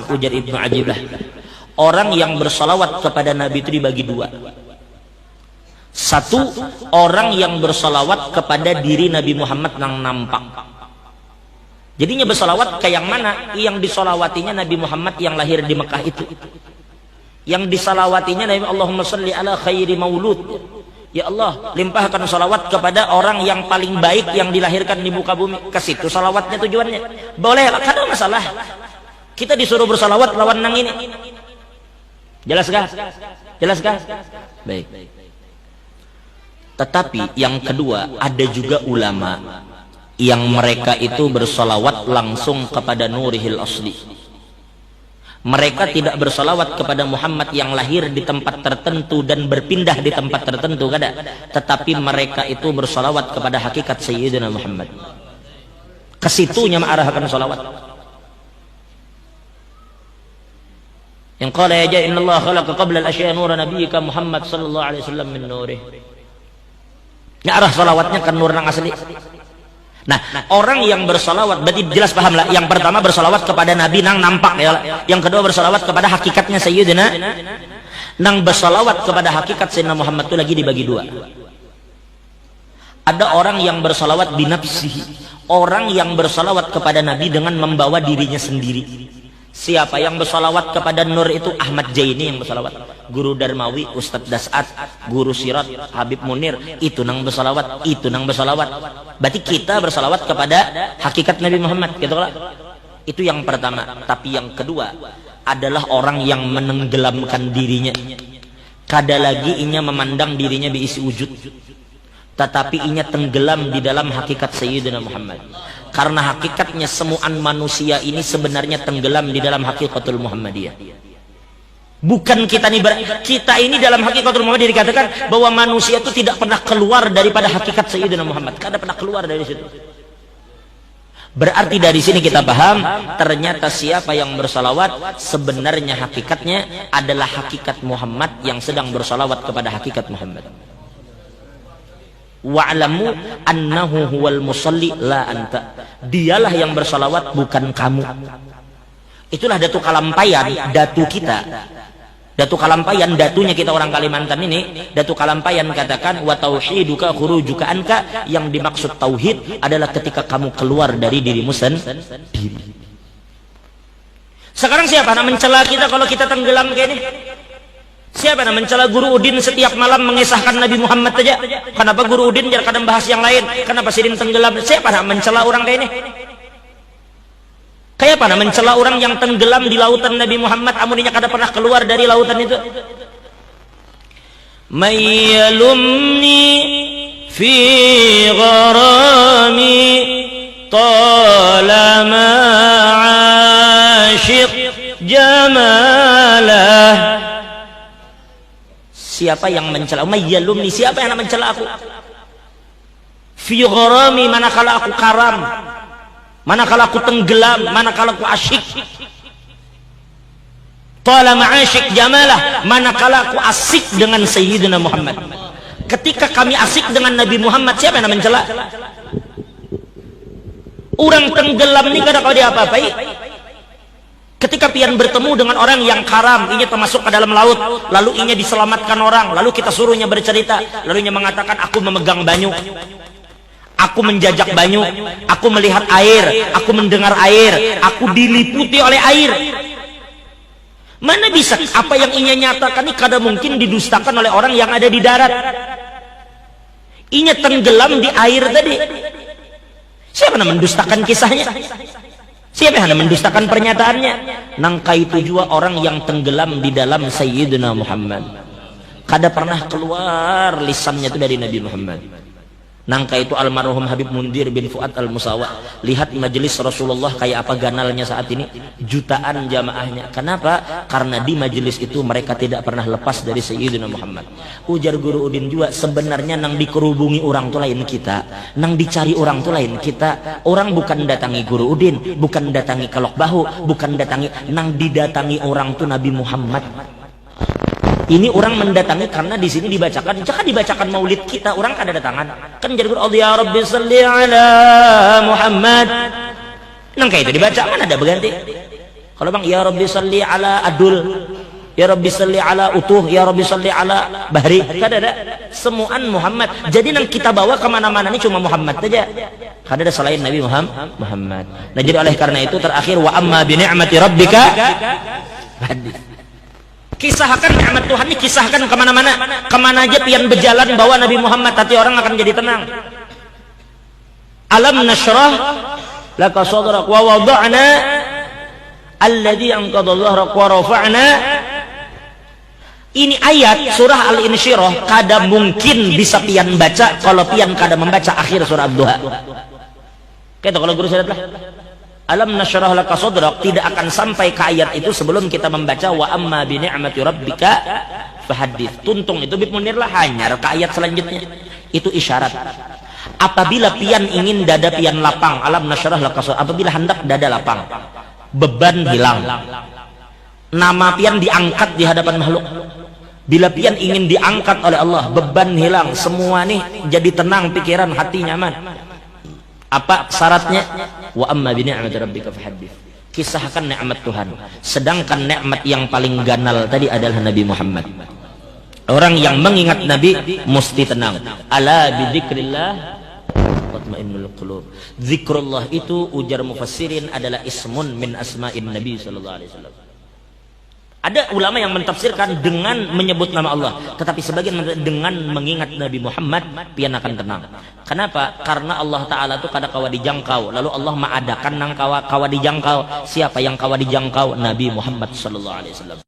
Ka'ab, ujar Ibnu Ajiblah, orang yang bersalawat kepada Nabi itu dibagi dua. Satu, orang yang bersalawat kepada diri Nabi Muhammad yang nampak. Jadinya bersalawat ke yang mana? Yang disolawatinya Nabi Muhammad yang lahir di Mekah itu. Yang disalawatinya Nabi, Allahumma sholli ala khairi maulud. Ya Allah, limpahkan salawat kepada orang yang paling baik yang dilahirkan di muka bumi. Ke situ salawatnya tujuannya. Boleh, kada masalah. Kita disuruh bersalawat lawan nang ini. Jelaskah? Jelaskah? Baik. Tetapi yang kedua, ada juga ulama yang mereka itu bersalawat langsung kepada Nurihil Asli. Mereka tidak bersalawat kepada Muhammad yang lahir di tempat tertentu dan berpindah di tempat tertentu, kada. Tetapi mereka itu bersalawat kepada hakikat Sayyidina Muhammad. Kesitunya mengarahkan salawat. Yang qala ya inna Allah khalaqa qabla al-asya nura nabiyyika Muhammad sallallahu alaihi wasallam min nurih. Ya arah salawatnya kan nur nang asli. Nah, orang yang bersalawat berarti jelas paham lah. Yang pertama bersalawat kepada Nabi nang nampak ya. Yang kedua bersalawat kepada hakikatnya Sayyidina. Nang bersalawat kepada hakikat Sayyidina Muhammad itu lagi dibagi dua. Ada orang yang bersalawat binafsihi. Orang yang bersalawat kepada Nabi dengan membawa dirinya sendiri. Siapa yang bersalawat kepada Nur itu? Ahmad Jaini yang bersalawat. Guru Darmawi, Ustadz Das'ad, Guru Sirat, Habib Munir, itu nang bersalawat, itu nang bersalawat. Berarti kita bersalawat kepada hakikat Nabi Muhammad, gitu lah. Itu yang pertama. Tapi yang kedua adalah orang yang menenggelamkan dirinya. Kada lagi inya memandang dirinya diisi wujud, tetapi inya tenggelam di dalam hakikat Sayyidina Muhammad. Karena hakikatnya semuaan manusia ini sebenarnya tenggelam di dalam hakikatul Muhammadiyah. Bukan kita ini dalam hakikatul Muhammadiyah dikatakan bahwa manusia itu tidak pernah keluar daripada hakikat Sayyidina Muhammad. Kada pernah keluar dari situ. Berarti dari sini kita paham ternyata siapa yang bersalawat sebenarnya hakikatnya adalah hakikat Muhammad yang sedang bersalawat kepada hakikat Muhammad. Wa'lamu annahu huwal musalli la anta. Dialah yang bersalawat, bukan kamu. Itulah Datu Kalampayan, datu kita. Datu Kalampayan, datunya kita orang Kalimantan ini. Datu Kalampayan katakan wa tauhiduka khurujuka anka, yang dimaksud tauhid adalah ketika kamu keluar dari dirimu sendiri. Sekarang siapa nak mencela kita kalau kita tenggelam kayak ini? Siapa yang mencela Guru Udin setiap malam mengisahkan Nabi Muhammad saja? Kenapa Guru Udin jangan kadang bahas yang lain? Kenapa Sirin tenggelam? Siapa yang mencela orang kayak ini? Kayak apa mencela orang yang tenggelam di lautan Nabi Muhammad, amuninya kada pernah keluar dari lautan itu? Mayyalumni fi gharami talama ashiq jamalah. Siapa yang mencela? Mayyalumni, siapa yang mencela aku? Fi gharami, manakala aku karam, manakala aku tenggelam, manakala aku asyik. Talama asyik jamalah, manakala aku asik dengan Sayyidina Muhammad. Ketika kami asik dengan Nabi Muhammad, siapa yang mencela? Orang tenggelam ini kada kau diapa-apai. Ketika pian bertemu dengan orang yang karam, inya termasuk ke dalam laut, lalu inya diselamatkan orang, lalu kita suruhnya bercerita, lalu inya mengatakan aku memegang banyu, aku menjajak banyu, aku melihat air, aku mendengar air, aku diliputi oleh air. Mana bisa apa yang inya nyatakan ini kada mungkin didustakan oleh orang yang ada di darat. Inya tenggelam di air tadi. Siapa yang mendustakan kisahnya? Siapa yang mendustakan pernyataannya? Nangka itu juga orang yang tenggelam di dalam Sayyidina Muhammad. Kada pernah keluar lisannya itu dari Nabi Muhammad. Nangka itu almarhum Habib Mundir bin Fuad Al-Musawa. Lihat majelis Rasulullah kayak apa ganalnya saat ini. Jutaan jamaahnya. Kenapa? Karena di majelis itu mereka tidak pernah lepas dari Sayyidina Muhammad. Ujar Guru Udin juga, sebenarnya nang dikerubungi orang tu lain kita, nang dicari orang tu lain kita. Orang bukan datangi Guru Udin, bukan datangi Kelok Bahu, bukan datangi, nang didatangi orang tu Nabi Muhammad. Ini orang mendatangi karena di sini dibacakan, jangan dibacakan maulid kita, orang kada datangan. Kan jadi Allah ya Rabbi salli ala Muhammad. Nang kayak itu dibaca, mana ada berganti. Kalau bang, ya Rabbi salli ala Adul, ya Rabbi salli ala Utuh, ya Rabbi salli ala Bahri, kan ada semuaan Muhammad. Jadi yang kita bawa kemana-mana ini cuma Muhammad saja. Kan ada selain Nabi Muhammad. Nah jadi oleh karena itu terakhir wa amma bi ni'mati rabbika hadits. Kisahkan nikmat Tuhan ini, kisahkan kemana-mana, kemana aja pian berjalan bawa Nabi Muhammad, hati orang akan jadi tenang. Alam nashrah laka sadrak wa wada'na alladhi anqadha dhahrak wa rafa'na. Ini ayat surah Al-Insyirah kada mungkin bisa pian baca kalau pian kada membaca akhir surah Ad-Duha. Kayak kalau guru saya lah, alam nasyrah laka sadrak tidak akan sampai ke ayat itu sebelum kita membaca wa amma bi ni'mati rabbika fahaddits. Tuntung itu bib munir lah hanyar ke ayat selanjutnya. Itu isyarat. Apabila pian ingin dada pian lapang, alam nasyrah laka sadrak, apabila hendak dada lapang, beban hilang, nama pian diangkat di hadapan makhluk. Bila pian ingin diangkat oleh Allah, beban hilang, semua nih jadi tenang pikiran, hati nyaman. Apa syaratnya? Wa amma bi ni'mati rabbika fahaddits. Kisahkan nikmat Tuhan. Sedangkan nikmat yang paling ganal tadi adalah Nabi Muhammad. Orang yang mengingat Nabi mesti tenang. Ala bi dzikrillah tatmainnul qulub. Zikrullah itu ujar mufassirin adalah ismun min asma'in Nabi sallallahu alaihi wasallam. Ada ulama yang mentafsirkan dengan menyebut nama Allah, tetapi sebagian dengan mengingat Nabi Muhammad pian akan tenang. Kenapa? Karena Allah Ta'ala itu kada kawa dijangkau, lalu Allah mengadakan nang kawa dijangkau. Siapa yang kawa dijangkau? Nabi Muhammad sallallahu alaihi wasallam.